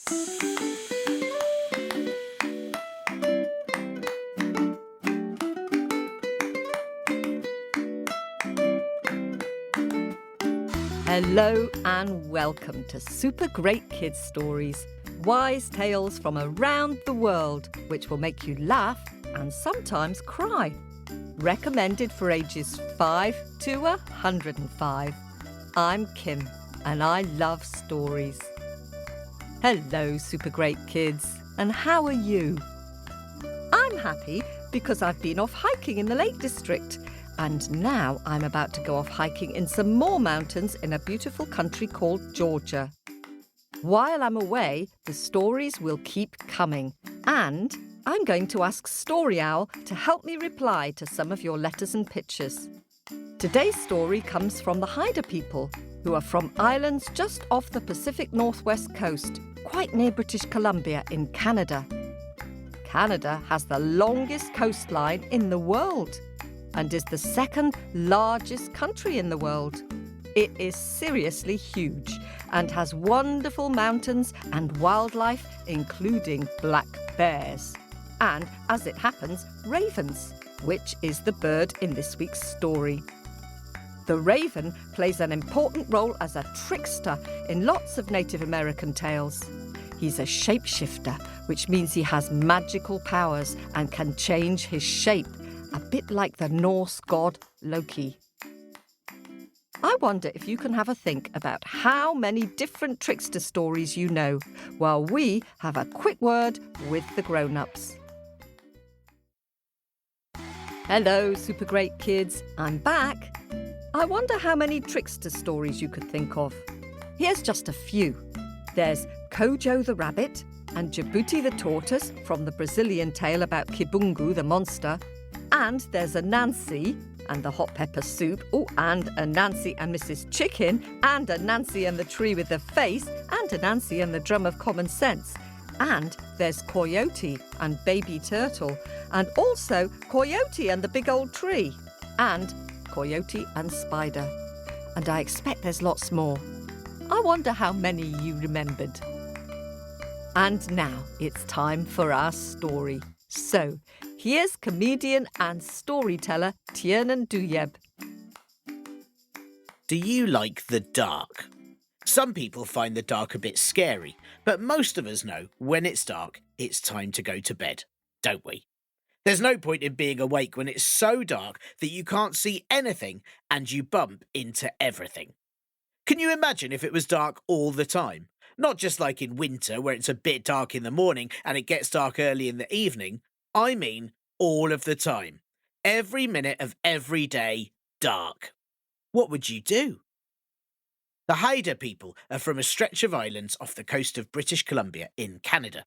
Hello and welcome to Super Great Kids Stories, wise tales from around the world which will make you laugh and sometimes cry. Recommended for ages 5 to 105. I'm Kim and I love stories. Hello Super Great Kids, and how are you? I'm happy because I've been off hiking in the Lake District. And now I'm about to go off hiking in some more mountains in a beautiful country called Georgia. While I'm away, the stories will keep coming. And I'm going to ask Story Owl to help me reply to some of your letters and pictures. Today's story comes from the Haida people, who are from islands just off the Pacific Northwest coast, quite near British Columbia in Canada. Canada has the longest coastline in the world and is the second largest country in the world. It is seriously huge and has wonderful mountains and wildlife, including black bears. And, as it happens, ravens, which is the bird in this week's story. The raven plays an important role as a trickster in lots of Native American tales. He's a shapeshifter, which means he has magical powers and can change his shape, a bit like the Norse god Loki. I wonder if you can have a think about how many different trickster stories you know, while we have a quick word with the grown-ups. Hello, Super Great Kids. I'm back. I wonder how many trickster stories you could think of. Here's just a few. There's Kojo the rabbit and Djibouti the tortoise from the Brazilian tale about Kibungu the monster. And there's Anansi and the hot pepper soup. Oh, and Anansi and Mrs. Chicken, and Anansi and the tree with the face, and Anansi and the drum of common sense. And there's Coyote and baby turtle, and also Coyote and the big old tree, and Coyote and spider. And I expect there's lots more. I wonder how many you remembered. And now it's time for our story. So, here's comedian and storyteller Tiernan Douieb. Do you like the dark? Some people find the dark a bit scary, but most of us know when it's dark, it's time to go to bed, don't we? There's no point in being awake when it's so dark that you can't see anything and you bump into everything. Can you imagine if it was dark all the time? Not just like in winter where it's a bit dark in the morning and it gets dark early in the evening. I mean all of the time. Every minute of every day, dark. What would you do? The Haida people are from a stretch of islands off the coast of British Columbia in Canada.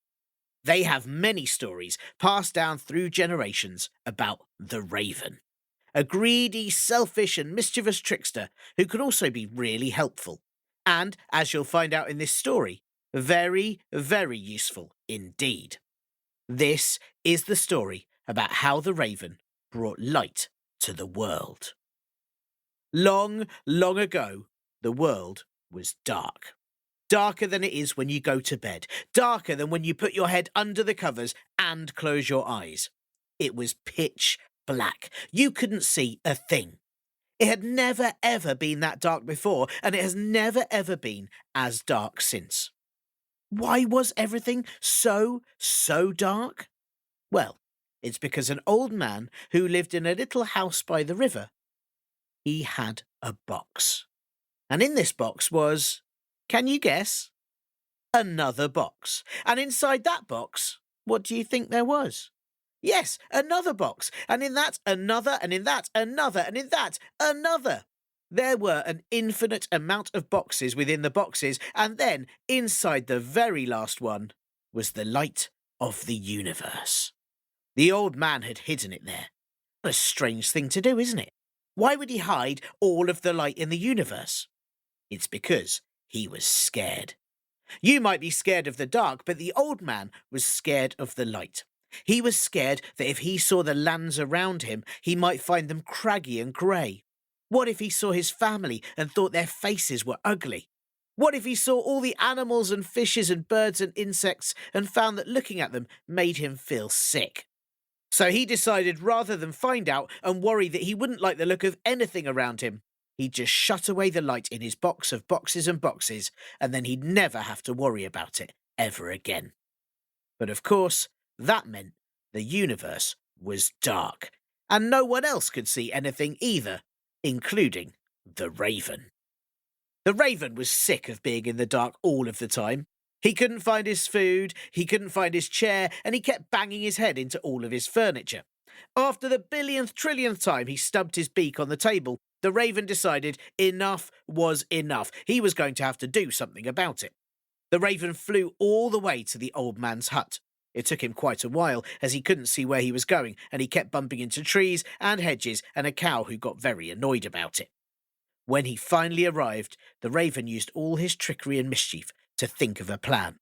They have many stories passed down through generations about the raven, a greedy, selfish and mischievous trickster who can also be really helpful. And, as you'll find out in this story, very, very useful indeed. This is the story about how the raven brought light to the world. Long, long ago, the world was dark. Darker than it is when you go to bed. Darker than when you put your head under the covers and close your eyes. It was pitch black. You couldn't see a thing. It had never ever been that dark before, and it has never ever been as dark since. Why was everything so dark? Well, it's because an old man who lived in a little house by the river, he had a box. And in this box was, can you guess? Another box. And inside that box, what do you think there was? Yes, another box. And in that, another, and in that, another, and in that, another. There were an infinite amount of boxes within the boxes, and then, inside the very last one, was the light of the universe. The old man had hidden it there. What a strange thing to do, isn't it? Why would he hide all of the light in the universe? It's because he was scared. You might be scared of the dark, but the old man was scared of the light. He was scared that if he saw the lands around him, he might find them craggy and grey. What if he saw his family and thought their faces were ugly? What if he saw all the animals and fishes and birds and insects and found that looking at them made him feel sick? So he decided rather than find out and worry that he wouldn't like the look of anything around him, he'd just shut away the light in his box of boxes and boxes, and then he'd never have to worry about it ever again. But of course, that meant the universe was dark, and no one else could see anything either, including the Raven. The Raven was sick of being in the dark all of the time. He couldn't find his food, he couldn't find his chair, and he kept banging his head into all of his furniture. After the billionth trillionth time he stubbed his beak on the table, the Raven decided enough was enough. He was going to have to do something about it. The Raven flew all the way to the old man's hut. It took him quite a while, as he couldn't see where he was going, and he kept bumping into trees and hedges and a cow who got very annoyed about it. When he finally arrived, the Raven used all his trickery and mischief to think of a plan.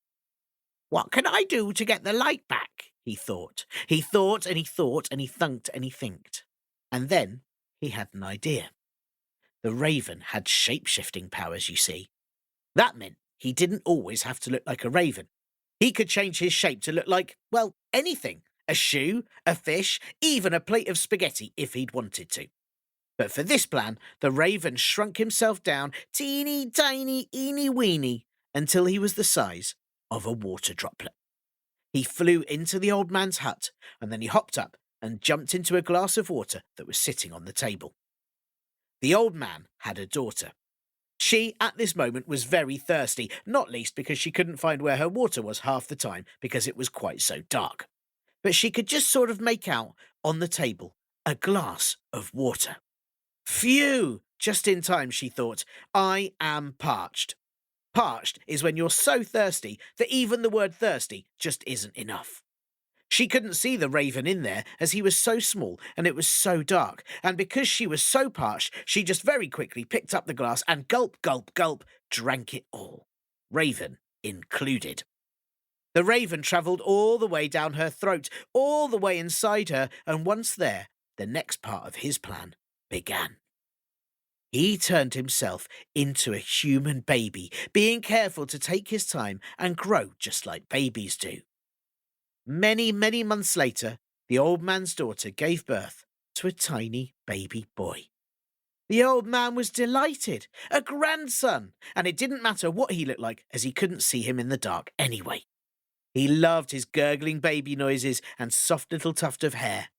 "What can I do to get the light back?" he thought. He thought and he thought and he thunked and he thinked. And then he had an idea. The Raven had shape-shifting powers, you see. That meant he didn't always have to look like a raven. He could change his shape to look like, well, anything. A shoe, a fish, even a plate of spaghetti if he'd wanted to. But for this plan, the Raven shrunk himself down teeny tiny, eeny weeny, until he was the size of a water droplet. He flew into the old man's hut, and then he hopped up and jumped into a glass of water that was sitting on the table. The old man had a daughter. She, at this moment, was very thirsty, not least because she couldn't find where her water was half the time because it was quite so dark. But she could just sort of make out, on the table, a glass of water. Phew! Just in time, she thought. I am parched. Parched is when you're so thirsty that even the word thirsty just isn't enough. She couldn't see the Raven in there as he was so small and it was so dark, and because she was so parched, she just very quickly picked up the glass and gulp, gulp, gulp, drank it all, Raven included. The Raven travelled all the way down her throat, all the way inside her, and once there, the next part of his plan began. He turned himself into a human baby, being careful to take his time and grow just like babies do. Many, many months later, the old man's daughter gave birth to a tiny baby boy. The old man was delighted, a grandson, and it didn't matter what he looked like as he couldn't see him in the dark anyway. He loved his gurgling baby noises and soft little tuft of hair.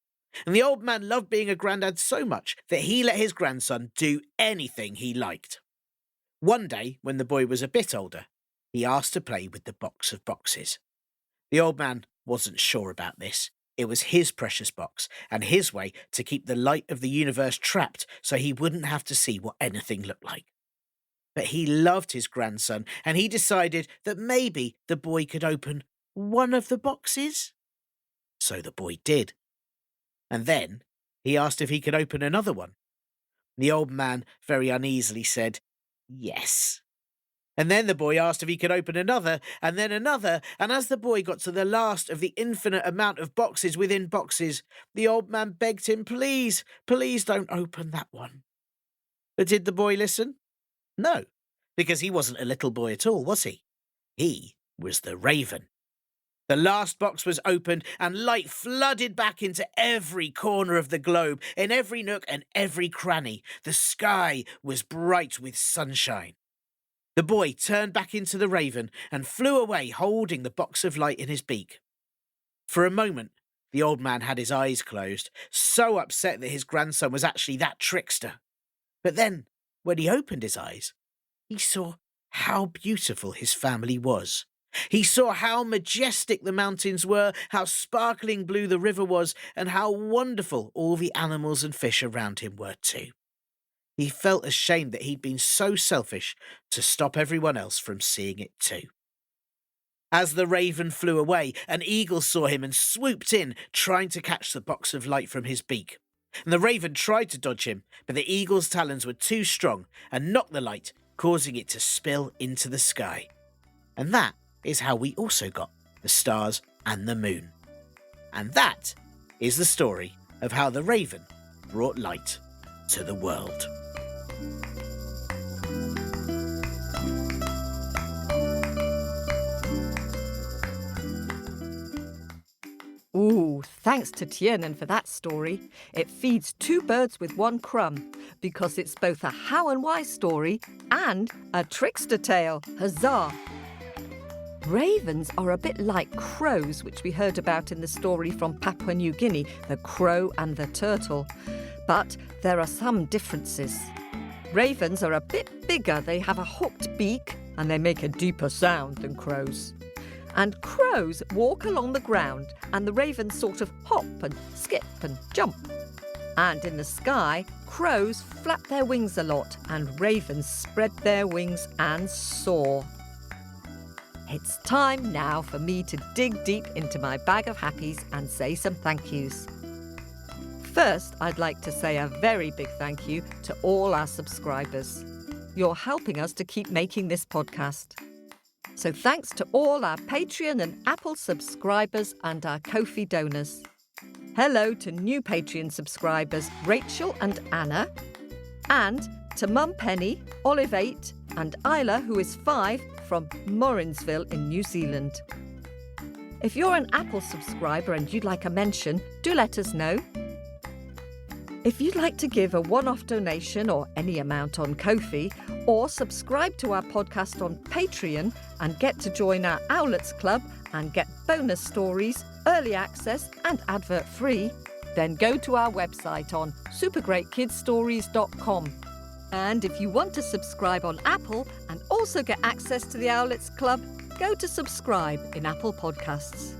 And the old man loved being a granddad so much that he let his grandson do anything he liked. One day, when the boy was a bit older, he asked to play with the box of boxes. The old man wasn't sure about this. It was his precious box and his way to keep the light of the universe trapped so he wouldn't have to see what anything looked like. But he loved his grandson and he decided that maybe the boy could open one of the boxes. So the boy did. And then he asked if he could open another one. The old man very uneasily said, yes. And then the boy asked if he could open another, and then another, and as the boy got to the last of the infinite amount of boxes within boxes, the old man begged him, please, please don't open that one. But did the boy listen? No, because he wasn't a little boy at all, was he? He was the Raven. The last box was opened, and light flooded back into every corner of the globe, in every nook and every cranny. The sky was bright with sunshine. The boy turned back into the Raven and flew away holding the box of light in his beak. For a moment, the old man had his eyes closed, so upset that his grandson was actually that trickster. But then, when he opened his eyes, he saw how beautiful his family was. He saw how majestic the mountains were, how sparkling blue the river was, and how wonderful all the animals and fish around him were too. He felt ashamed that he'd been so selfish to stop everyone else from seeing it too. As the Raven flew away, an eagle saw him and swooped in, trying to catch the box of light from his beak. And the Raven tried to dodge him, but the eagle's talons were too strong and knocked the light, causing it to spill into the sky. And that is how we also got the stars and the moon. And that is the story of how the Raven brought light to the world. thanks to Tiernan for that story. It feeds two birds with one crumb because it's both a how and why story and a trickster tale. Huzzah! Ravens are a bit like crows, which we heard about in the story from Papua New Guinea, The Crow and the Turtle. But there are some differences. Ravens are a bit bigger, they have a hooked beak, and they make a deeper sound than crows. And crows walk along the ground, and the ravens sort of hop and skip and jump. And in the sky, crows flap their wings a lot, and ravens spread their wings and soar. It's time now for me to dig deep into my bag of happies and say some thank yous. First, I'd like to say a very big thank you to all our subscribers. You're helping us to keep making this podcast. So thanks to all our Patreon and Apple subscribers and our Ko-fi donors. Hello to new Patreon subscribers Rachel and Anna, and to Mum Penny, Olive 8 and Isla, who is 5, from Morrinsville in New Zealand. If you're an Apple subscriber and you'd like a mention, do let us know. If you'd like to give a one-off donation or any amount on Ko-fi, or subscribe to our podcast on Patreon and get to join our Owlets Club and get bonus stories, early access and advert-free, then go to our website on supergreatkidsstories.com. And if you want to subscribe on Apple and also get access to the Owlets Club, go to subscribe in Apple Podcasts.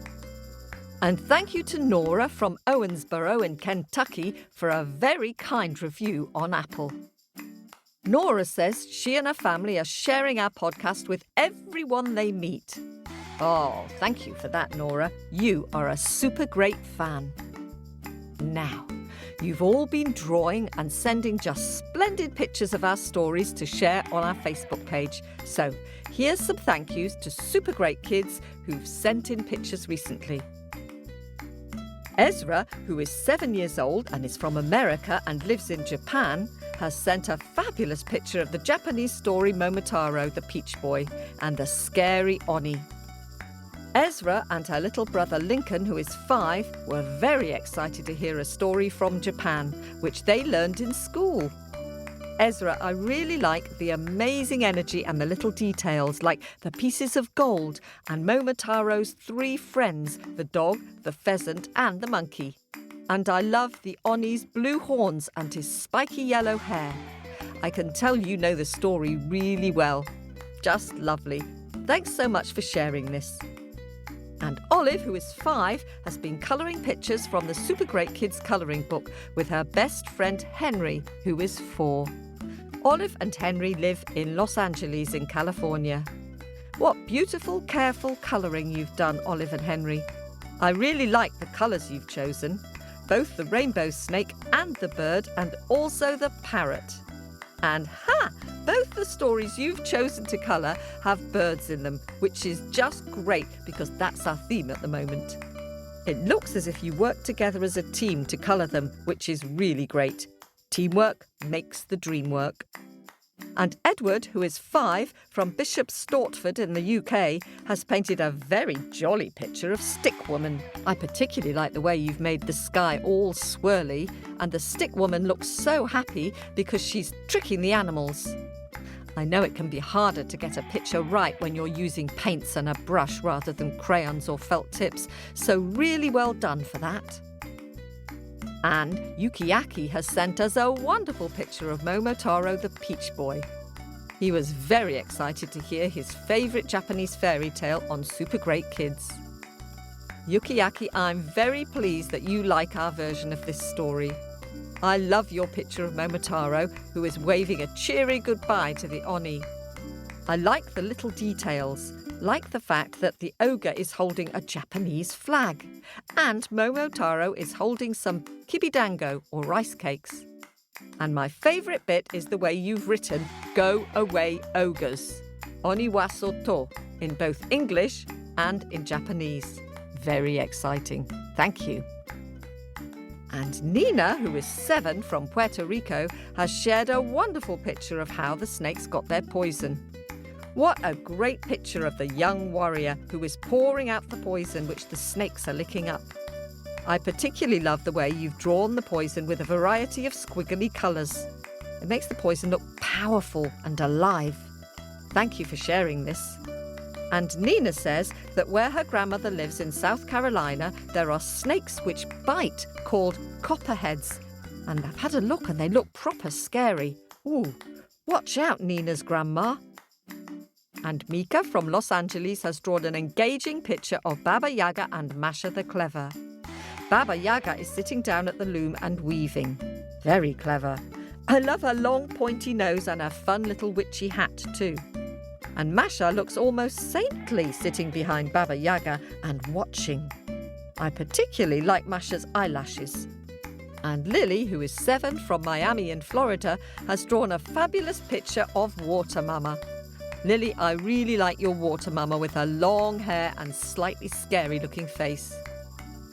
And thank you to Nora from Owensboro in Kentucky for a very kind review on Apple. Nora says she and her family are sharing our podcast with everyone they meet. Oh, thank you for that, Nora. You are a super great fan. Now, you've all been drawing and sending just splendid pictures of our stories to share on our Facebook page. So here's some thank yous to super great kids who've sent in pictures recently. Ezra, who is 7 years old and is from America and lives in Japan, has sent a fabulous picture of the Japanese story Momotaro, the Peach Boy, and the scary Oni. Ezra and her little brother Lincoln, who is 5, were very excited to hear a story from Japan, which they learned in school. Ezra, I really like the amazing energy and the little details, like the pieces of gold and Momotaro's 3 friends, the dog, the pheasant and the monkey. And I love the Oni's blue horns and his spiky yellow hair. I can tell you know the story really well. Just lovely. Thanks so much for sharing this. And Olive, who is 5, has been colouring pictures from the Super Great Kids colouring book with her best friend Henry, who is 4. Olive and Henry live in Los Angeles in California. What beautiful, careful colouring you've done, Olive and Henry. I really like the colours you've chosen, both the rainbow snake and the bird, and also the parrot. And both the stories you've chosen to colour have birds in them, which is just great because that's our theme at the moment. It looks as if you work together as a team to colour them, which is really great. Teamwork makes the dream work. And Edward, who is 5, from Bishop Stortford in the UK, has painted a very jolly picture of Stick Woman. I particularly like the way you've made the sky all swirly, and the Stick Woman looks so happy because she's tricking the animals. I know it can be harder to get a picture right when you're using paints and a brush rather than crayons or felt tips, so really well done for that. And Yukiaki has sent us a wonderful picture of Momotaro the Peach Boy. He was very excited to hear his favourite Japanese fairy tale on Super Great Kids. Yukiaki, I'm very pleased that you like our version of this story. I love your picture of Momotaro, who is waving a cheery goodbye to the Oni. I like the little details, like the fact that the ogre is holding a Japanese flag, and Momotaro is holding some kibidango or rice cakes. And my favourite bit is the way you've written "Go away, ogres," Oni wa soto, in both English and in Japanese. Very exciting. Thank you. And Nina, who is 7 from Puerto Rico, has shared a wonderful picture of how the snakes got their poison. What a great picture of the young warrior who is pouring out the poison which the snakes are licking up. I particularly love the way you've drawn the poison with a variety of squiggly colours. It makes the poison look powerful and alive. Thank you for sharing this. And Nina says that where her grandmother lives in South Carolina, there are snakes which bite called copperheads. And I've had a look and they look proper scary. Ooh, watch out, Nina's grandma. And Mika from Los Angeles has drawn an engaging picture of Baba Yaga and Masha the Clever. Baba Yaga is sitting down at the loom and weaving. Very clever. I love her long pointy nose and her fun little witchy hat too. And Masha looks almost saintly sitting behind Baba Yaga and watching. I particularly like Masha's eyelashes. And Lily, who is 7 from Miami in Florida, has drawn a fabulous picture of Water Mama. Lily, I really like your Water Mama with her long hair and slightly scary looking face.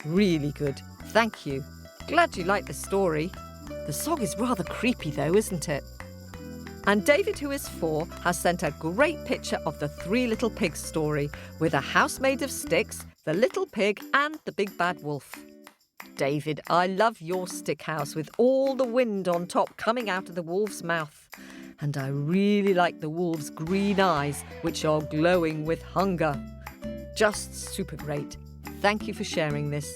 Really good. Thank you. Glad you like the story. The song is rather creepy though, isn't it? And David, who is 4, has sent a great picture of the 3 Little Pigs story with a house made of sticks, the little pig and the big bad wolf. David, I love your stick house with all the wind on top coming out of the wolf's mouth. And I really like the wolf's green eyes, which are glowing with hunger. Just super great. Thank you for sharing this.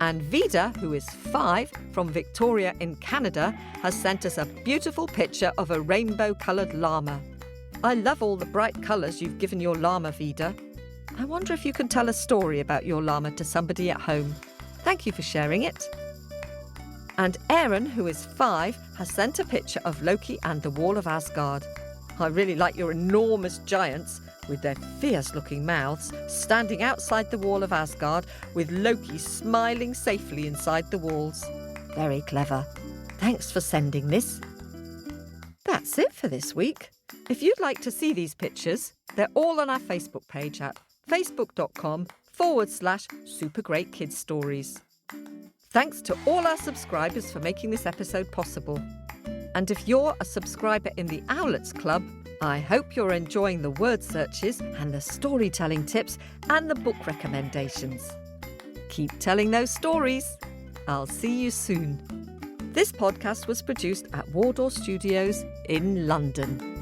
And Vida, who is 5, from Victoria in Canada, has sent us a beautiful picture of a rainbow-coloured llama. I love all the bright colours you've given your llama, Vida. I wonder if you can tell a story about your llama to somebody at home. Thank you for sharing it. And Aaron, who is 5, has sent a picture of Loki and the Wall of Asgard. I really like your enormous giants with their fierce-looking mouths standing outside the Wall of Asgard with Loki smiling safely inside the walls. Very clever. Thanks for sending this. That's it for this week. If you'd like to see these pictures, they're all on our Facebook page at facebook.com/supergreatkidsstories. Thanks to all our subscribers for making this episode possible. And if you're a subscriber in the Owlets Club, I hope you're enjoying the word searches and the storytelling tips and the book recommendations. Keep telling those stories. I'll see you soon. This podcast was produced at Wardour Studios in London.